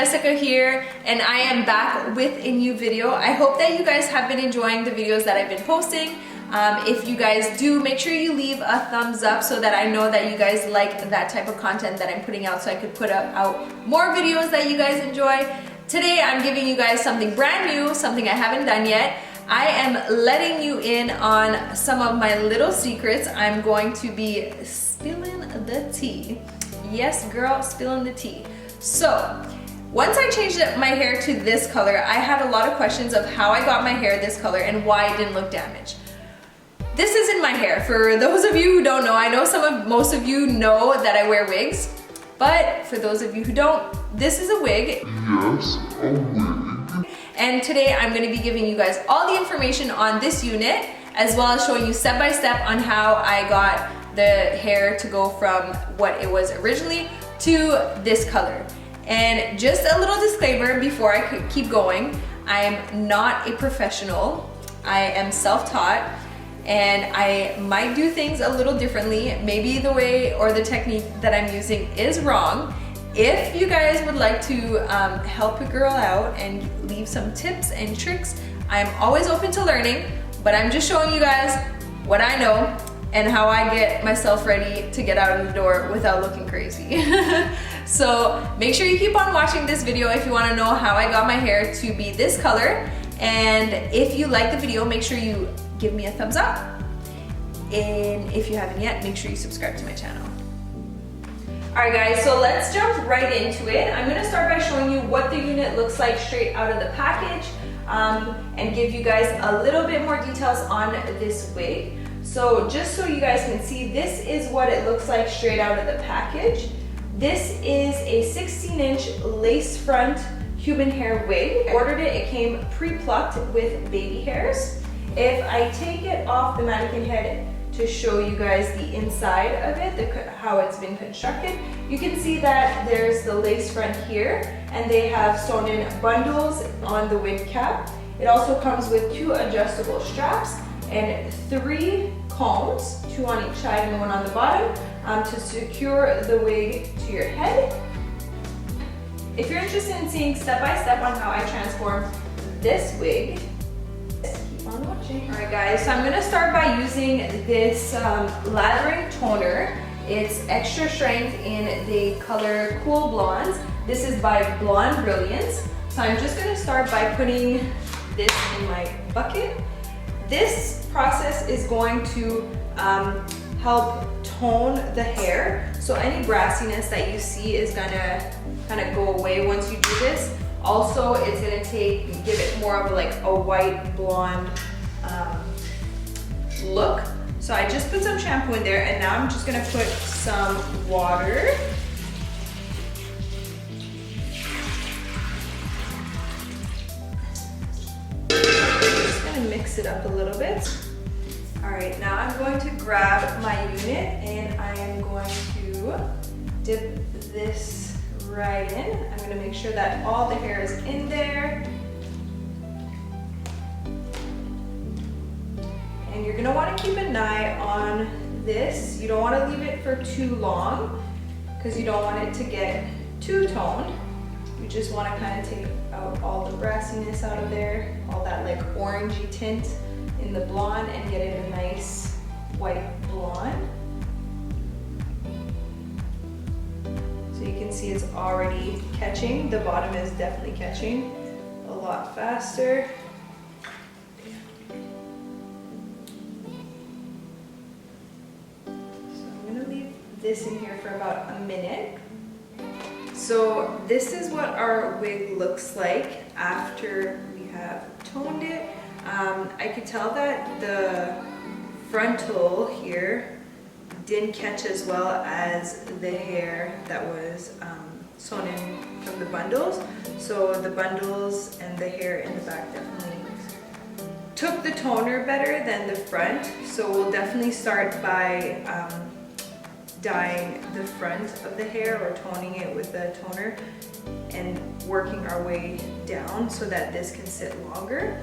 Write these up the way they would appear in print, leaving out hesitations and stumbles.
Jessica here, and I am back with a new video. I hope that you guys have been enjoying the videos that I've been posting. If you guys do, make sure you leave a thumbs up so that I know that you guys like that type of content that I'm putting out, so I could put out more videos that you guys enjoy. Today I'm giving you guys something brand new, something I haven't done yet. I am letting you in on some of my little secrets. I'm going to be spilling the tea. Yes, girl, spilling the tea. So, once I changed my hair to this color, I had a lot of questions of how I got my hair this color and why it didn't look damaged. This isn't my hair. For those of you who don't know, I know most of you know that I wear wigs, but for those of you who don't, this is a wig. Yes, a wig. And today I'm going to be giving you guys all the information on this unit, as well as showing you step by step on how I got the hair to go from what it was originally to this color. And just a little disclaimer before I could keep going, I'm not a professional. I am self-taught, and I might do things a little differently. Maybe the way or the technique that I'm using is wrong. If you guys would like to help a girl out and leave some tips and tricks, I'm always open to learning, but I'm just showing you guys what I know and how I get myself ready to get out of the door without looking crazy. So make sure you keep on watching this video if you want to know how I got my hair to be this color. And if you like the video, make sure you give me a thumbs up. And if you haven't yet, make sure you subscribe to my channel. Alright guys, so let's jump right into it. I'm going to start by showing you what the unit looks like straight out of the package, and give you guys a little bit more details on this wig. So just so you guys can see, this is what it looks like straight out of the package. This is a 16-inch lace front human hair wig. I ordered it, it came pre-plucked with baby hairs. If I take it off the mannequin head to show you guys the inside of it, how it's been constructed, you can see that there's the lace front here, and they have sewn in bundles on the wig cap. It also comes with 2 adjustable straps and 3 combs, 2 on each side and 1 on the bottom, to secure the wig to your head. If you're interested in seeing step by step on how I transform this wig, keep on watching. Alright guys, so I'm going to start by using this lathering toner. It's extra strength in the color Cool Blondes. This is by Blonde Brilliance. So I'm just going to start by putting this in my bucket. This process is going to help tone the hair. So any brassiness that you see is gonna kind of go away once you do this. Also, it's gonna give it more of like a white blonde look. So I just put some shampoo in there, and now I'm just gonna put some water. Just gonna mix it up a little bit. All right, now I'm going to grab my unit, and I am going to dip this right in. I'm gonna make sure that all the hair is in there. And you're gonna wanna keep an eye on this. You don't wanna leave it for too long because you don't want it to get too toned. You just wanna kind of take out all the brassiness out of there, all that like orangey tint in the blonde, and get it a nice white blonde. So you can see it's already catching. The bottom is definitely catching a lot faster. So I'm gonna leave this in here for about a minute. So this is what our wig looks like after we have toned it. I could tell that the frontal here didn't catch as well as the hair that was sewn in from the bundles. So the bundles and the hair in the back definitely took the toner better than the front. So we'll definitely start by dyeing the front of the hair or toning it with the toner and working our way down so that this can sit longer.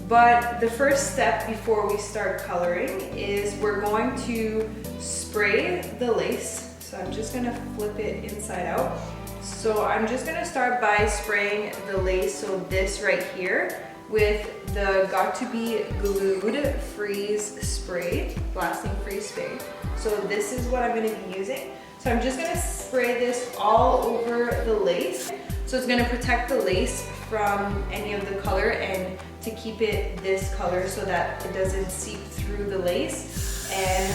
But the first step before we start coloring is we're going to spray the lace. So I'm just gonna flip it inside out. So So I'm just gonna start by spraying the lace, so this right here, with the Got to Be Glued Freeze Spray, Blasting Freeze Spray. So this is what I'm gonna be using. So I'm just gonna spray this all over the lace. So it's gonna protect the lace from any of the color and to keep it this color so that it doesn't seep through the lace and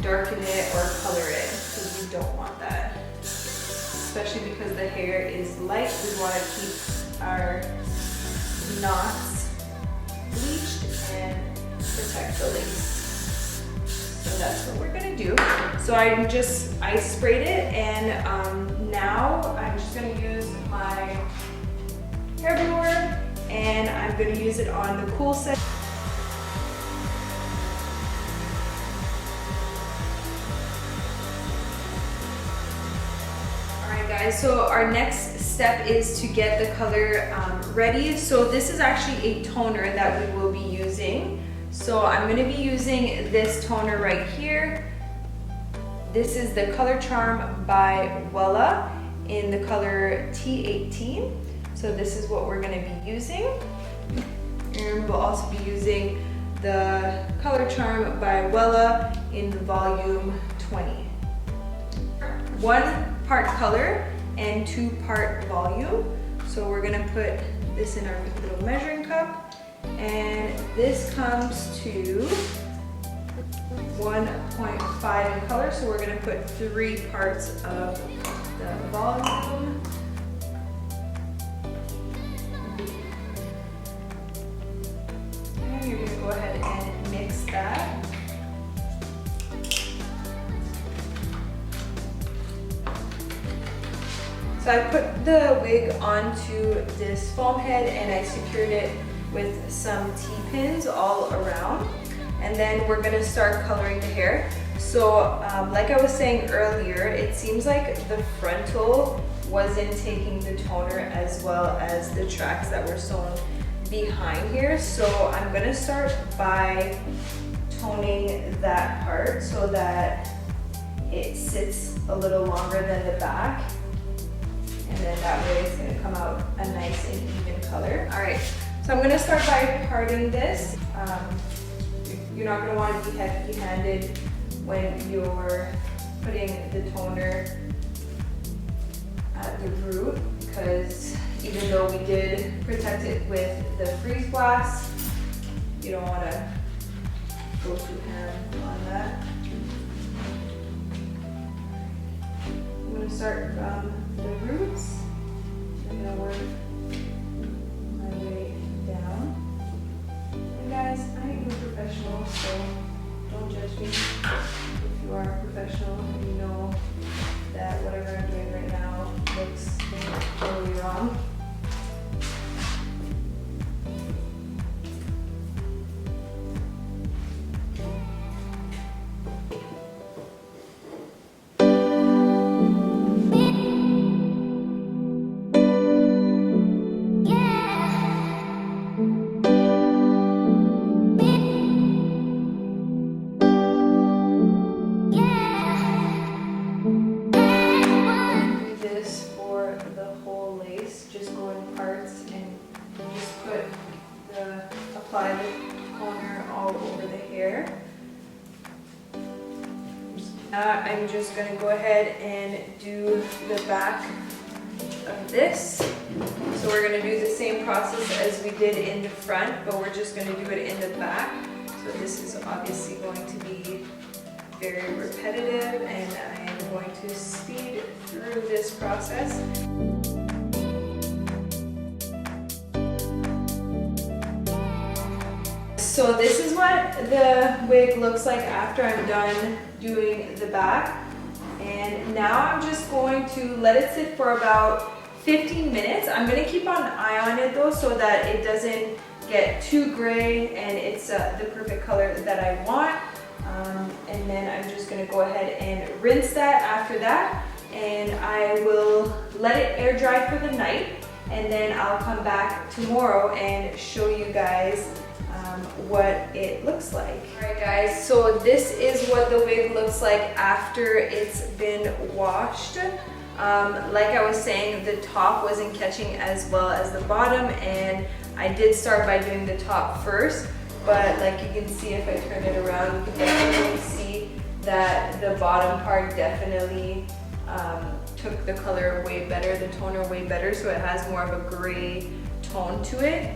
darken it or color it, because we don't want that. Especially because the hair is light, we wanna keep our knots bleached and protect the lace. So that's what we're gonna do. So I sprayed it, and now I'm just gonna use my hair blower, and I'm gonna use it on the cool set. Alright guys, so our next step is to get the color ready. So this is actually a toner that we will be using. So I'm gonna be using this toner right here. This is the Color Charm by Wella in the color T18. So this is what we're gonna be using. And we'll also be using the Color Charm by Wella in the volume 20. 1 part color and 2 part volume. So we're gonna put this in our little measuring cup, and this comes to 1.5 in color. So we're gonna put 3 parts of the volume. And you're gonna go ahead and mix that. So I put the wig onto this foam head and I secured it with some T-pins all around. And then we're gonna start coloring the hair. So like I was saying earlier, it seems like the frontal wasn't taking the toner as well as the tracks that were sewn behind here. So I'm gonna start by toning that part so that it sits a little longer than the back. And then that way it's gonna come out a nice and even color. All right, so I'm gonna start by parting this. You're not gonna wanna be heavy-handed when you're putting the toner at the root, because even though we did protect it with the freeze blast, you don't wanna go too ham on that. I'm gonna start from the roots. I'm gonna work my way down. And guys, I am a professional, so don't judge me. If you are a professional and you know that whatever I'm doing right now looks totally wrong. Apply the toner all over the hair. I'm just going to go ahead and do the back of this. So we're going to do the same process as we did in the front, but we're just going to do it in the back. So this is obviously going to be very repetitive, and I am going to speed through this process. So this is what the wig looks like after I'm done doing the back. And now I'm just going to let it sit for about 15 minutes. I'm gonna keep an eye on it though, so that it doesn't get too gray and it's the perfect color that I want. And then I'm just gonna go ahead and rinse that after that. And I will let it air dry for the night. And then I'll come back tomorrow and show you guys what it looks like. Alright guys, so this is what the wig looks like after it's been washed. Like I was saying, the top wasn't catching as well as the bottom, and I did start by doing the top first, but like you can see if I turn it around, you can definitely see that the bottom part definitely took the color way better, the toner way better, so it has more of a gray tone to it.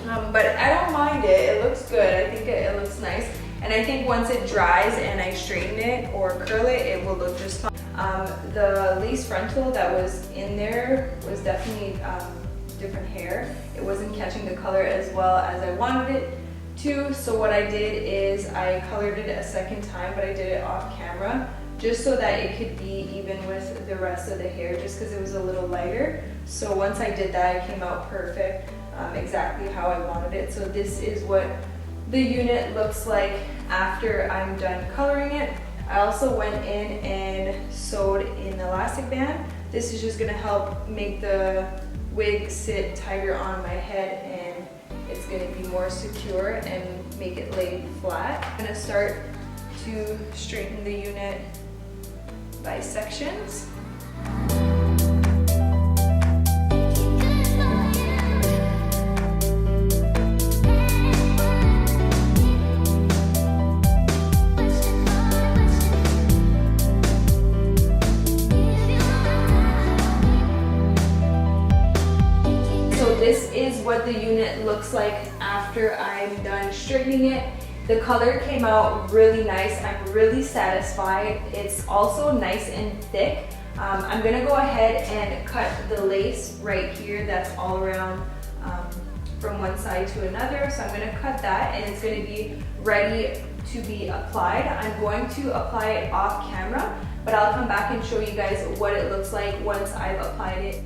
But I don't mind it, it looks good. I think it looks nice. And I think once it dries and I straighten it or curl it, it will look just fine. The lace frontal that was in there was definitely different hair. It wasn't catching the color as well as I wanted it to. So what I did is I colored it a second time, but I did it off camera just so that it could be even with the rest of the hair, just because it was a little lighter. So once I did that, it came out perfect, exactly how I wanted it. So this is what the unit looks like after I'm done coloring it. I also went in and sewed an elastic band. This is just gonna help make the wig sit tighter on my head, and it's gonna be more secure and make it lay flat. I'm gonna start to straighten the unit by sections. This is what the unit looks like after I'm done straightening it. The color came out really nice. I'm really satisfied. It's also nice and thick. I'm gonna go ahead and cut the lace right here that's all around from one side to another. So I'm gonna cut that, and it's gonna be ready to be applied. I'm going to apply it off camera, but I'll come back and show you guys what it looks like once I've applied it.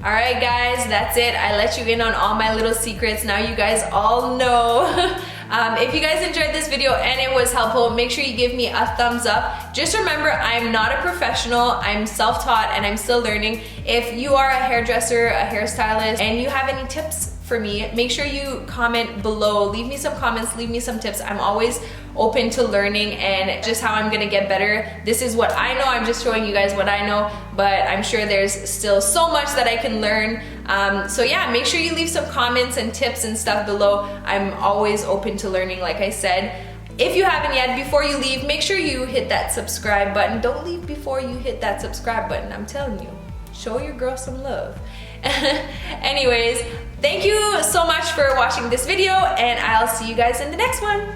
Alright guys, that's it. I let you in on all my little secrets. Now you guys all know. If you guys enjoyed this video and it was helpful, make sure you give me a thumbs up. Just remember, I'm not a professional. I'm self-taught and I'm still learning. If you are a hairdresser, a hairstylist, and you have any tips for me, make sure you comment below. Leave me some comments, leave me some tips. I'm always open to learning and just how I'm gonna get better. This is what I know. I'm just showing you guys what I know, but I'm sure there's still so much that I can learn. So yeah, make sure you leave some comments and tips and stuff below. I'm always open to learning, like I said. If you haven't yet, before you leave, make sure you hit that subscribe button. Don't leave before you hit that subscribe button. I'm telling you, show your girl some love. Anyways, thank you so much for watching this video, and I'll see you guys in the next one.